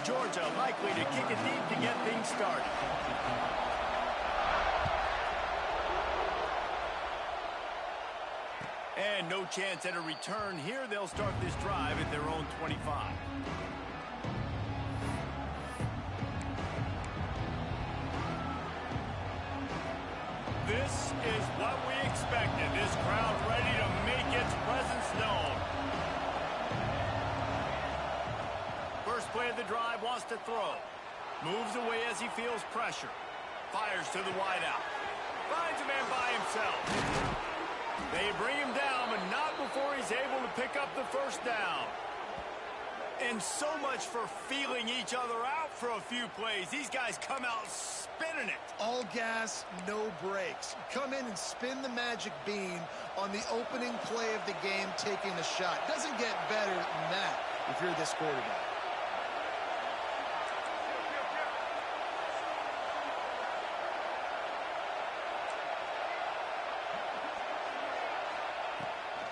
Georgia likely to kick it deep to get things started. And no chance at a return here. They'll start this drive at their own 25. This is what we expected. This crowd ready to make its presence known. First play of the drive, wants to throw. Moves away as he feels pressure. Fires to the wideout. Finds a man by himself. They bring him down, but not before he's able to pick up the first down. And so much for feeling each other out for a few plays. These guys come out spinning it. All gas, no brakes. Come in and spin the magic bean on the opening play of the game, taking a shot. Doesn't get better than that if you're this quarterback.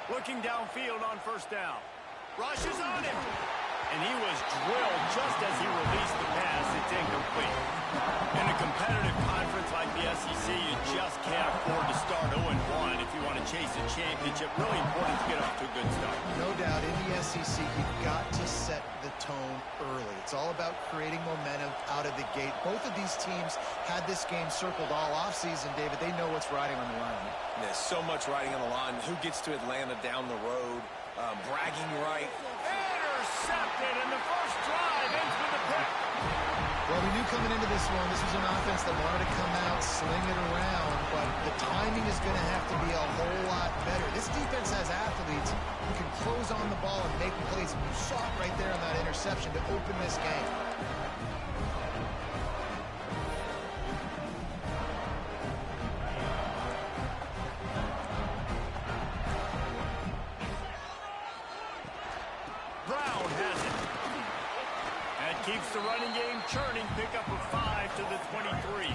Looking downfield on first down. Rushes on him. And he was drilled just as he released the pass. It's incomplete. In a competitive conference like the SEC, you just can't afford to start 0-1 if you want to chase a championship. Really important to get off to a good start. No doubt, in the SEC, you've got to set the tone early. It's all about creating momentum out of the gate. Both of these teams had this game circled all offseason, David. They know what's riding on the line. There's so much riding on the line. Who gets to Atlanta down the road? Bragging right. Intercepted, and the first drive ends with a pick. Well, we knew coming into this one, this was an offense that wanted to come out, sling it around, but the timing is going to have to be a whole lot better. This defense has athletes who can close on the ball and make plays. And you saw it right there on that interception to open this game. Keeps the running game churning. Pick up a 5 to the 23.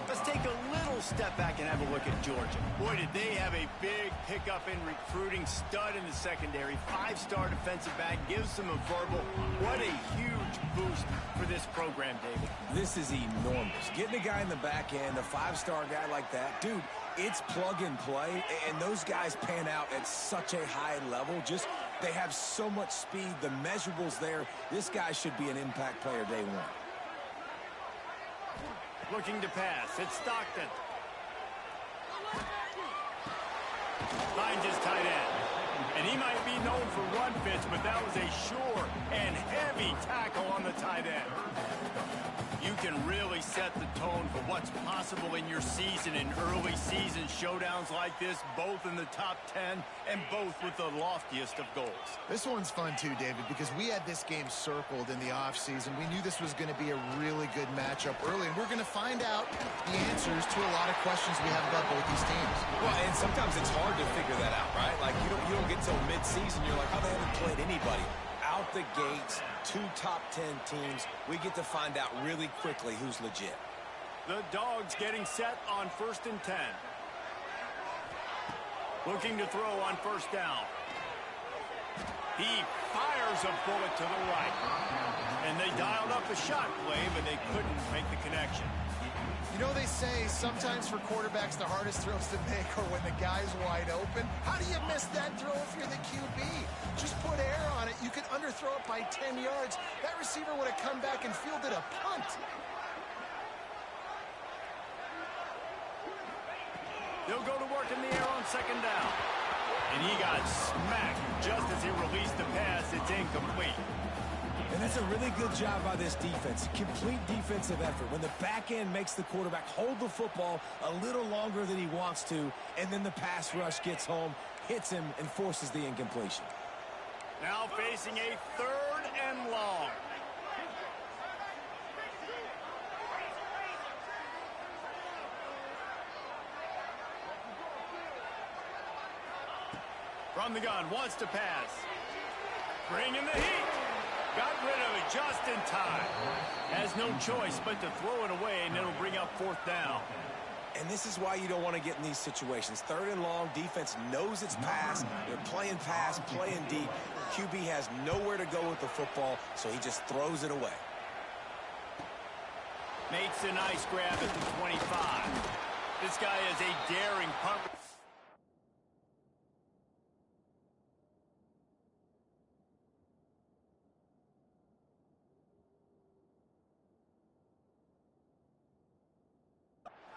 Let's take a little step back and have a look at Georgia. Boy, did they have a big pickup in recruiting. Stud in the secondary. 5-star defensive back. Gives them a verbal. What a huge boost for this program, David. This is enormous. Getting a guy in the back end, a 5-star guy like that. Dude, it's plug and play, and those guys pan out at such a high level. Just they have so much speed. The measurables there. This guy should be an impact player day one. Looking to pass. It's Stockton. Finds his tight end. And he might be known for run fits, but that was a sure and heavy tackle on the tight end. You can really set the tone for what's possible in your season in early season showdowns like this, both in the top 10 and both with the loftiest of goals. This one's fun too, David, because we had this game circled in the offseason. We knew this was going to be a really good matchup early, and we're going to find out the answers to a lot of questions we have about both these teams. Well, and sometimes it's hard to figure that out, right? Like, you don't get till mid-season, you're like, oh, they haven't played anybody. Out the gates, 2 top 10 teams. We get to find out really quickly who's legit. The Dogs getting set on 1st and 10. Looking to throw on first down. He fires a bullet to the right. And they dialed up a shot play, but they couldn't make the connection. You know, they say sometimes for quarterbacks the hardest throws to make are when the guy's wide open. How do you miss that throw if you're the QB? Just put air on it. You could underthrow it by 10 yards. That receiver would have come back and fielded a punt. They'll go to work in the air on second down. And he got smacked just as he released the pass. It's incomplete. And that's a really good job by this defense. Complete defensive effort. When the back end makes the quarterback hold the football a little longer than he wants to, and then the pass rush gets home, hits him, and forces the incompletion. Now facing a 3rd and long. From the gun, wants to pass. Bring in the heat. Got rid of it just in time. Has no choice but to throw it away, and it'll bring up 4th down. And this is why you don't want to get in these situations. 3rd and long, defense knows it's pass. They're playing pass, playing deep. QB has nowhere to go with the football, so he just throws it away. Makes a nice grab at the 25. This guy is a daring punt.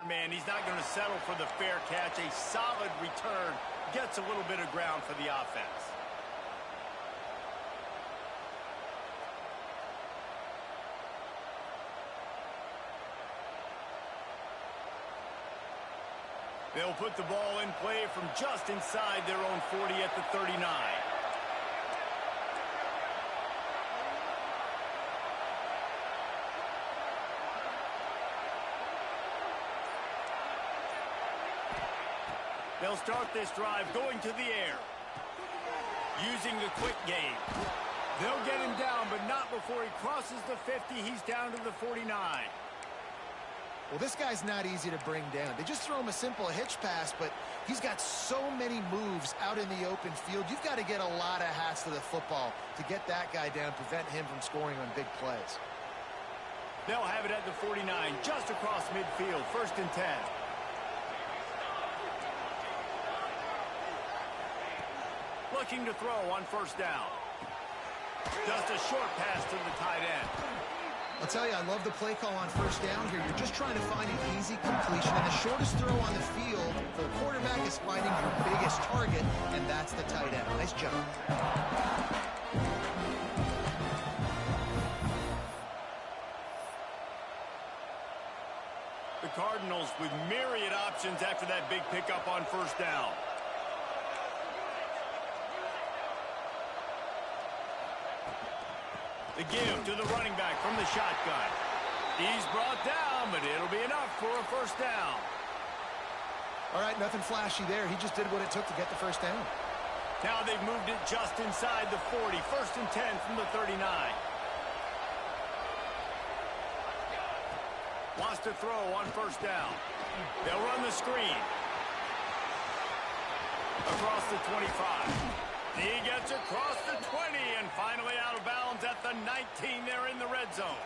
Man, he's not going to settle for the fair catch. A solid return gets a little bit of ground for the offense. They'll put the ball in play from just inside their own 40 at the 39. They'll start this drive going to the air, using the quick game. They'll get him down, but not before he crosses the 50. He's down to the 49. Well, this guy's not easy to bring down. They just throw him a simple hitch pass, but he's got so many moves out in the open field. You've got to get a lot of hats to the football to get that guy down, prevent him from scoring on big plays. They'll have it at the 49, just across midfield, 1st and 10. Looking to throw on 1st down. Just a short pass to the tight end. I'll tell you, I love the play call on 1st down here. You're just trying to find an easy completion, and the shortest throw on the field for a quarterback is finding your biggest target, and that's the tight end. Nice job. The Cardinals with myriad options after that big pickup on 1st down. The give to the running back from the shotgun. He's brought down, but it'll be enough for a 1st down. All right, nothing flashy there. He just did what it took to get the 1st down. Now they've moved it just inside the 40. 1st and 10 from the 39. Wants to throw on 1st down. They'll run the screen. Across the 25. He gets across the 20 and finally out of bounds at the 19 there in the red zone.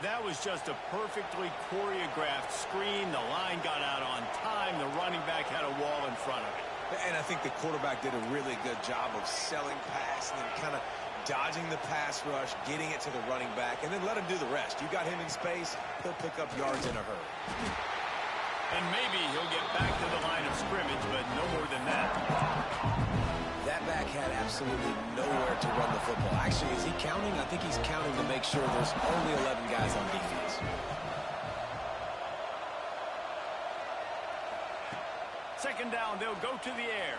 That was just a perfectly choreographed screen. The line got out on time. The running back had a wall in front of it. And I think the quarterback did a really good job of selling pass and then kind of dodging the pass rush, getting it to the running back, and then let him do the rest. You got him in space, he'll pick up yards in a hurry. And maybe he'll get back to the line of scrimmage, but no more than that. That back had absolutely nowhere to run the football. Actually, is he counting? I think he's counting to make sure there's only 11 guys on defense. Second down, they'll go to the air.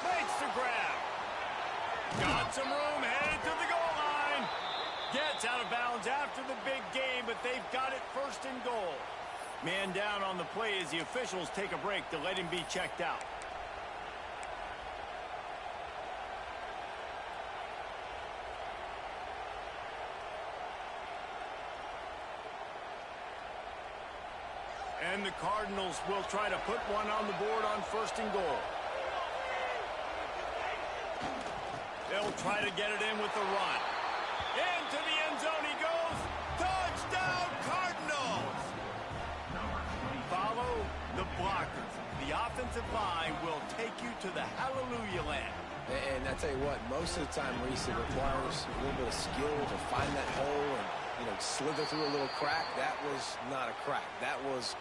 Makes the grab. Got some room, headed to the goal line. Gets out of bounds after the big game, but they've got it 1st and goal. Man down on the play as the officials take a break to let him be checked out. And the Cardinals will try to put one on the board on 1st and goal. They'll try to get it in with the run. Into the end zone he goes. Touchdown, Cardinals! Follow the blockers. The offensive line will take you to the hallelujah land. And I tell you what, most of the time, Reese, it requires a little bit of skill to find that hole and, slither through a little crack. That was not a crack. That was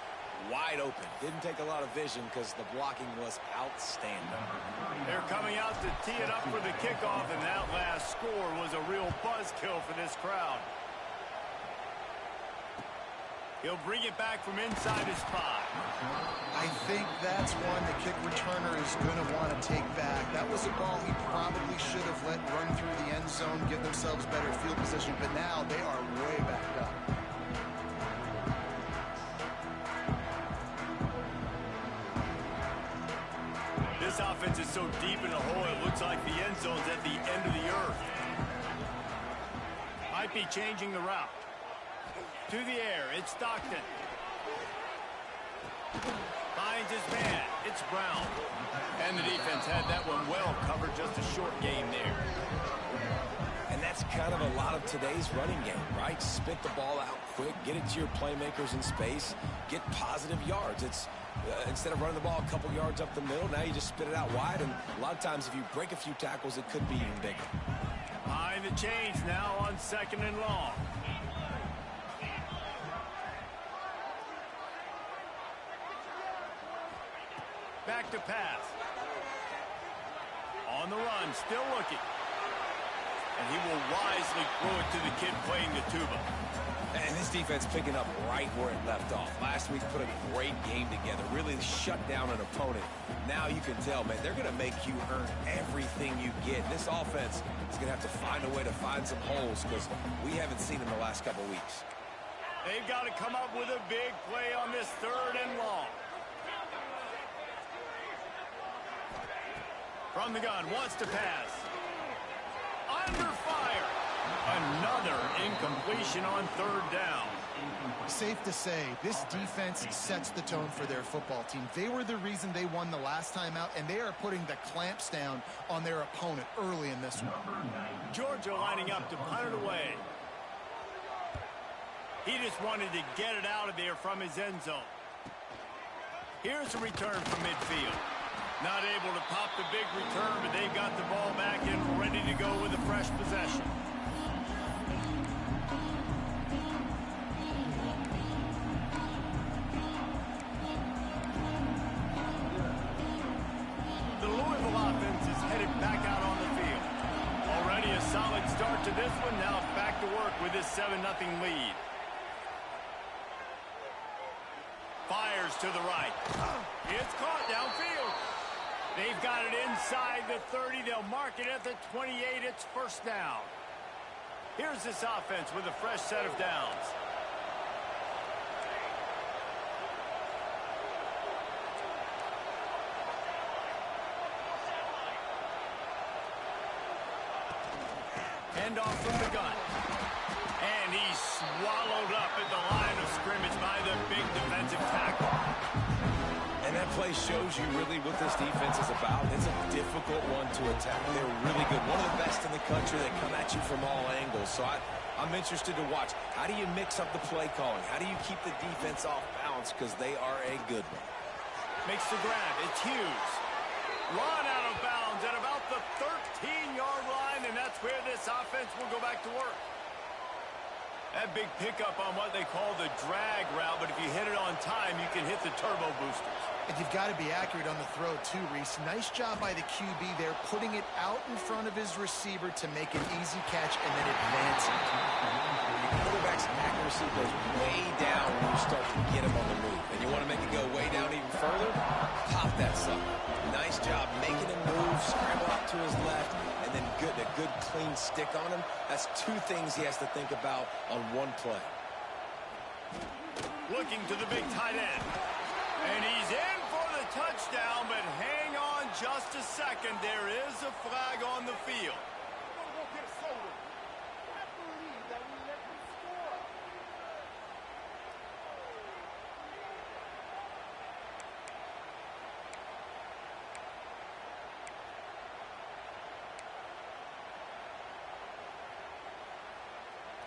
wide open. Didn't take a lot of vision because the blocking was outstanding. They're coming out to tee it up for the kickoff, and that last score was a real buzzkill for this crowd. He'll bring it back from inside his 5. I think that's one the kick returner is going to want to take back. That was a ball he probably should have let run through the end zone, give themselves better field position, but now they are way backed up. This offense is so deep in the hole, it looks like the end zone's at the end of the earth. Might be changing the route. To the air, it's Stockton. Finds his man. It's Brown. And the defense had that one well covered. Just a short game there. And that's kind of a lot of today's running game, right? Spit the ball out quick, get it to your playmakers in space, get positive yards. It's instead of running the ball a couple yards up the middle, now you just spit it out wide. And a lot of times if you break a few tackles, it could be even bigger. Behind the chains now on 2nd and long. Back to pass. On the run, still looking. And he will wisely throw it to the kid playing the tuba. And this defense picking up right where it left off. Last week put a great game together, really shut down an opponent. Now you can tell, man, they're going to make you earn everything you get. This offense is going to have to find a way to find some holes because we haven't seen them the last couple weeks. They've got to come up with a big play on this 3rd and long. From the gun, wants to pass. Under fire. Another incompletion on 3rd down. Safe to say, this defense sets the tone for their football team. They were the reason they won the last time out, and they are putting the clamps down on their opponent early in this one. Georgia lining up to punt it away. He just wanted to get it out of there from his end zone. Here's a return from midfield. Not able to pop the big return, but they've got the ball back and ready to go with a fresh possession. The Louisville offense is headed back out on the field. Already a solid start to this one. Now back to work with this 7-0 lead. Fires to the right. It's caught downfield. They've got it inside the 30. They'll mark it at the 28. It's 1st down. Here's this offense with a fresh set of downs. Handoff from the gun. And he's swallowed up at the line of scrimmage by the big defensive tackle. And that play shows you really what this defense is about. It's a difficult one to attack. They're really good. One of the best in the country that come at you from all angles. So I'm interested to watch. How do you mix up the play calling? How do you keep the defense off balance? Because they are a good one. Makes the grab. It's Hughes. Run out of bounds at about the 13-yard line, and that's where this offense will go back to work. That big pickup on what they call the drag route, but if you hit it on time, you can hit the turbo boosters. And you've got to be accurate on the throw, too, Reese. Nice job by the QB there, putting it out in front of his receiver to make an easy catch and then advance it. Your quarterback's accuracy goes way down when you start to get him on the move. And you want to make it go way down even further? Pop that sucker. Nice job making him move, scramble out to his left, and then a good clean stick on him. That's 2 things he has to think about on one play. Looking to the big tight end. And he's in for the touchdown, but hang on just a second. There is a flag on the field.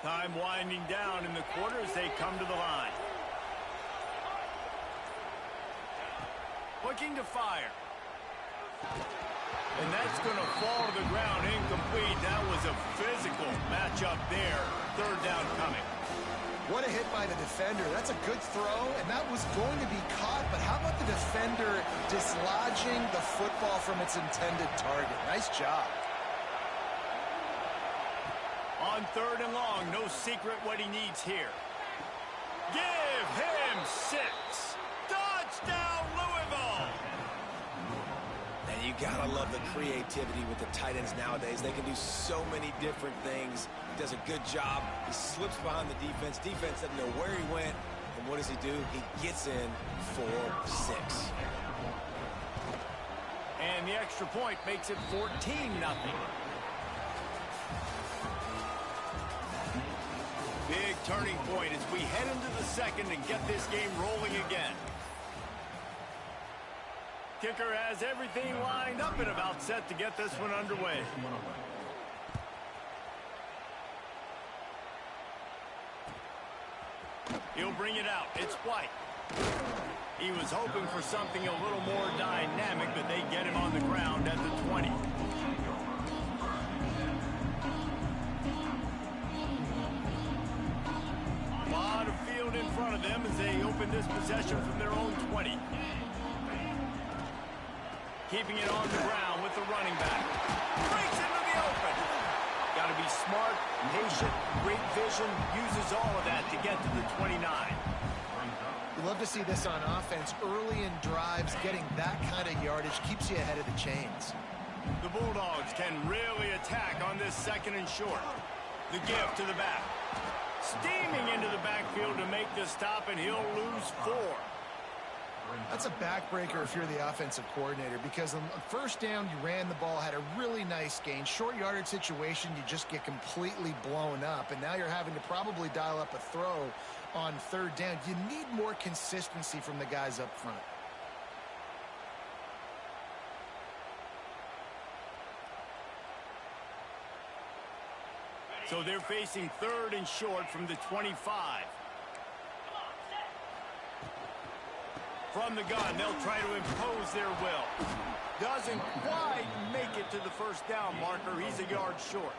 Time winding down in the quarter as they come to the line. Looking to fire. And that's going to fall to the ground incomplete. That was a physical matchup there. 3rd down coming. What a hit by the defender. That's a good throw, and that was going to be caught, but how about the defender dislodging the football from its intended target? Nice job. On 3rd and long, no secret what he needs here. Give him 6. Touchdown, Louisville! And you gotta love the creativity with the tight ends nowadays. They can do so many different things. He does a good job. He slips behind the defense. Defense doesn't know where he went. And what does he do? He gets in for 6. And the extra point makes it 14-0. Big turning point as we head into the 2nd and get this game rolling again. Kicker has everything lined up and about set to get this one underway. He'll bring it out. It's White. He was hoping for something a little more dynamic, but they get him on the ground at the 20. A lot of field in front of them as they open this possession from their own 20. Keeping it on the ground with the running back. Breaks into the open. Got to be smart, patient, great vision. Uses all of that to get to the 29. You love to see this on offense. Early in drives, getting that kind of yardage keeps you ahead of the chains. The Bulldogs can really attack on this 2nd and short. The give to the back. Steaming into the backfield to make the stop, and he'll lose 4. That's a backbreaker if you're the offensive coordinator, because on 1st down, you ran the ball, had a really nice gain. Short yardage situation, you just get completely blown up, and now you're having to probably dial up a throw on 3rd down. You need more consistency from the guys up front. So they're facing 3rd and short from the 25. From the gun, they'll try to impose their will. Doesn't quite make it to the 1st down marker. He's a yard short.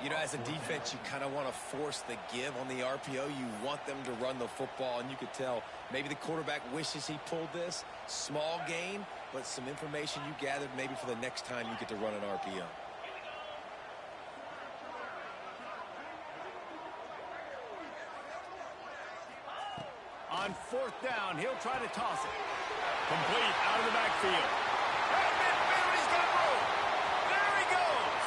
You know, as a defense, you kind of want to force the give on the RPO. You want them to run the football, and you could tell maybe the quarterback wishes he pulled this. Small gain, but some information you gathered maybe for the next time you get to run an RPO. On 4th down, he'll try to toss it. Complete out of the backfield. At midfield, he's got room. There he goes.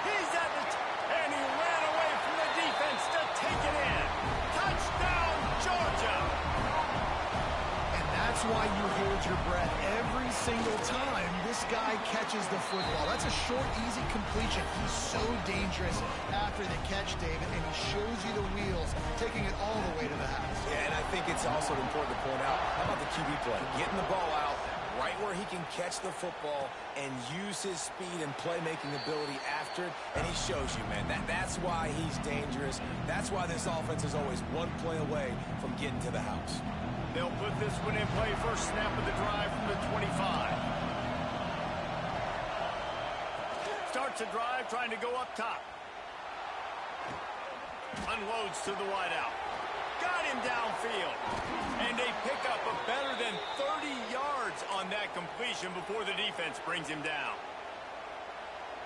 He's at the and he ran away from the defense to take it in. Touchdown, Georgia. And that's why you hold your breath every single time this guy catches the football. That's a short, easy completion. He's so dangerous after the catch, David, and he shows you the wheels, taking it all the way to the house. Yeah, and I think it's also important to point out, how about the QB play? Getting the ball out right where he can catch the football and use his speed and playmaking ability after it, and he shows you, man. That's why he's dangerous. That's why this offense is always one play away from getting to the house. They'll put this one in play. First snap of the drive from the 25. Starts a drive trying to go up top. Unloads to the wideout. Got him downfield. And they pick up a better than 30 yards on that completion before the defense brings him down.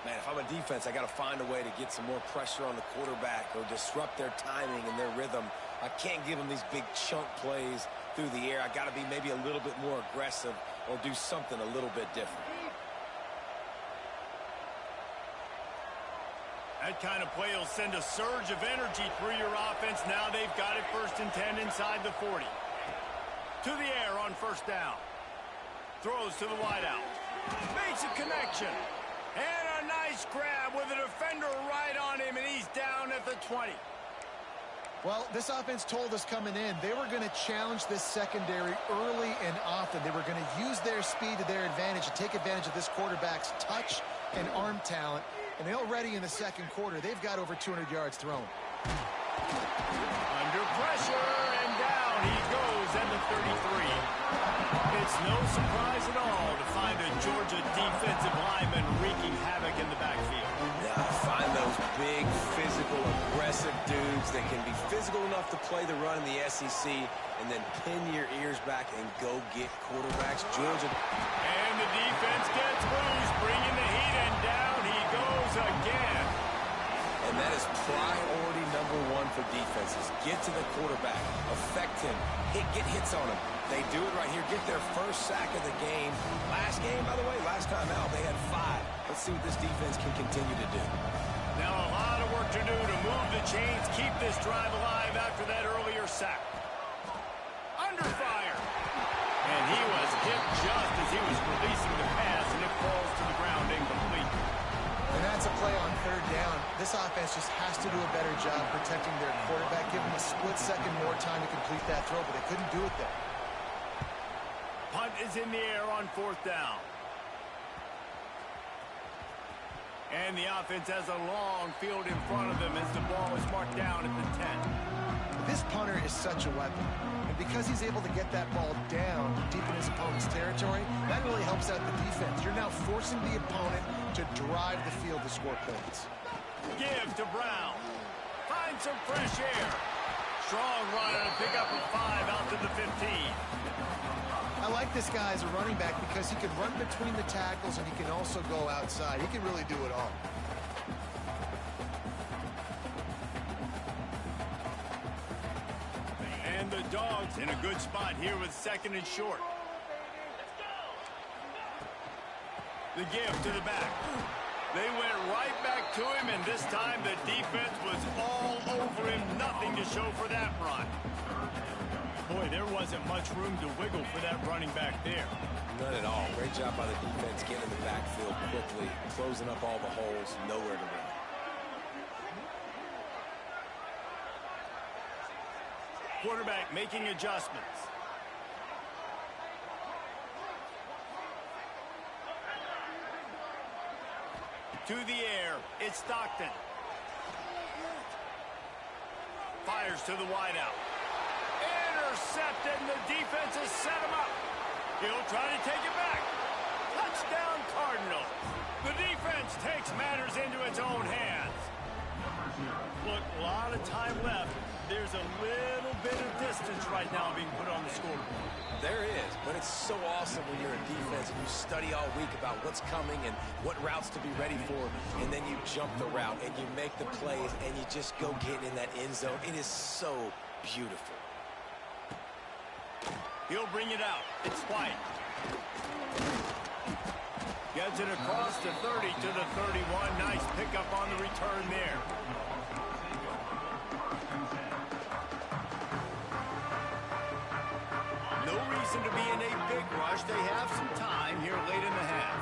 Man, if I'm a defense, I got to find a way to get some more pressure on the quarterback or disrupt their timing and their rhythm. I can't give them these big chunk plays through the air. I got to be maybe a little bit more aggressive or do something a little bit different. That kind of play will send a surge of energy through your offense. Now they've got it 1st and 10 inside the 40. To the air on 1st down. Throws to the wideout. Makes a connection. And a nice grab with a defender right on him, and he's down at the 20. Well, this offense told us coming in they were going to challenge this secondary early and often. They were going to use their speed to their advantage and take advantage of this quarterback's touch and arm talent. And already in the 2nd quarter, they've got over 200 yards thrown. Under pressure, and down he goes at the 33. It's no surprise at all to find a Georgia defensive lineman wreaking havoc in the backfield. Yeah, find those big, physical, aggressive dudes that can be physical enough to play the run in the SEC and then pin your ears back and go get quarterbacks. Georgia. And the defense gets loose, bringing the heat, and down he goes again. And that is priority #1 for defenses. Get to the quarterback, affect him, get hits on him. They do it right here, get their first sack of the game. Last game, by the way, last time out, they had 5. Let's see what this defense can continue to do. Now a lot of work to do to move the chains, keep this drive alive after that earlier sack. Under fire. And he was hit just as he was releasing the pass, and it falls to the ground incomplete. And that's a play on 3rd down. This offense just has to do a better job protecting their quarterback. Give them a split second more time to complete that throw, but they couldn't do it there. Punt is in the air on 4th down. And the offense has a long field in front of them as the ball is marked down at the 10. This punter is such a weapon. And because he's able to get that ball down deep in his opponent's territory, that really helps out the defense. You're now forcing the opponent to drive the field to score points. Give to Brown. Find some fresh air. Strong run and a pickup of 5 out to the 15. I like this guy as a running back because he can run between the tackles and he can also go outside. He can really do it all. And the Dogs in a good spot here with 2nd and short. The give to the back. They went right back to him, and this time the defense was all over him. Nothing to show for that run. Boy, there wasn't much room to wiggle for that running back there. None at all. Great job by the defense getting in the backfield quickly, closing up all the holes, nowhere to run. Quarterback making adjustments. To the air, it's Stockton. Fires to the wideout. Intercepted, and the defense has set him up. He'll try to take it back. Touchdown, Cardinals. The defense takes matters into its own hands. Look, a lot of time left. There's a little bit of distance right now being put on the scoreboard. There is, but it's so awesome when you're a defense and you study all week about what's coming and what routes to be ready for, and then you jump the route and you make the plays and you just go get in that end zone. It is so beautiful. He'll bring it out. It's White. Gets it across the 30 to the 31. Nice pickup on the return there. No reason to be in a big rush. They have some time here late in the half.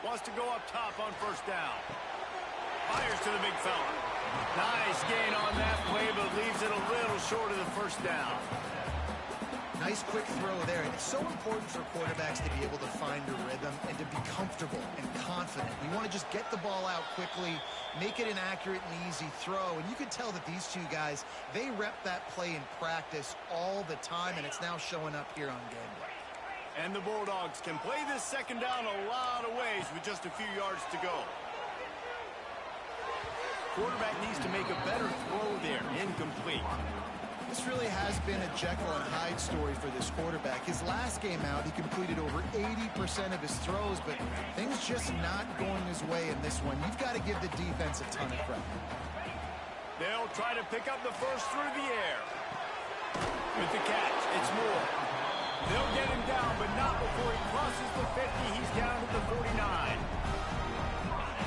Wants to go up top on 1st down. Fires to the big fella. Nice gain on that play, but leaves it a little short of the 1st down. Nice quick throw there. And it's so important for quarterbacks to be able to find a rhythm and to be comfortable and confident. You want to just get the ball out quickly, make it an accurate and easy throw. And you can tell that these two guys, they rep that play in practice all the time, and it's now showing up here on game day. And the Bulldogs can play this 2nd down a lot of ways with just a few yards to go. Quarterback needs to make a better throw there. Incomplete. This really has been a Jekyll and Hyde story for this quarterback. His last game out, he completed over 80% of his throws, but things just not going his way in this one. You've got to give the defense a ton of credit. They'll try to pick up the first through the air. With the catch, it's Moore. They'll get him down, but not before he crosses the 50. He's down to the 49.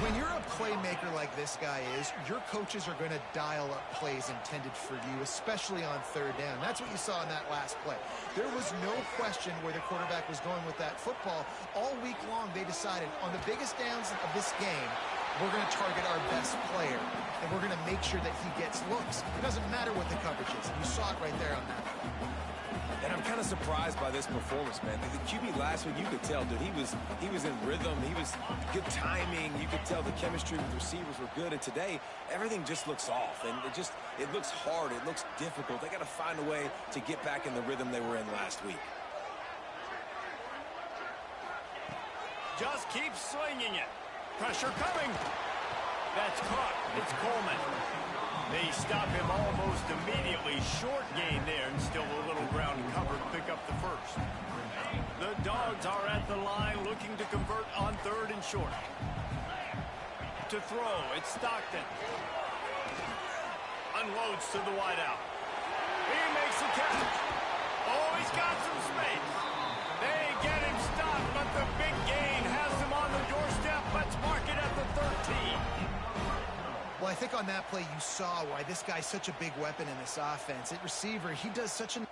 When you're a playmaker like this guy is, your coaches are going to dial up plays intended for you, especially on 3rd down. That's what you saw in that last play. There was no question where the quarterback was going with that football. All week long, they decided on the biggest downs of this game, we're going to target our best player, and we're going to make sure that he gets looks. It doesn't matter what the coverage is. You saw it right there on that play. And I'm kind of surprised by this performance, man. The QB last week, you could tell, dude, he was in rhythm. He was good timing. You could tell the chemistry with the receivers were good. And today, everything just looks off. And it looks hard. It looks difficult. They got to find a way to get back in the rhythm they were in last week. Just keep slinging it. Pressure coming. That's caught. It's Coleman. They stop him almost immediately. Short gain there, and still a little ground covered. Pick up the first. The Dogs are at the line looking to convert on 3rd and short. To throw, it's Stockton. Unloads to the wideout. He makes the catch. Oh, he's got some space. They get him stopped, but the big gain has him on the doorstep. Let's mark it at the 13. Well, I think on that play you saw why this guy's such a big weapon in this offense. At receiver, he does such an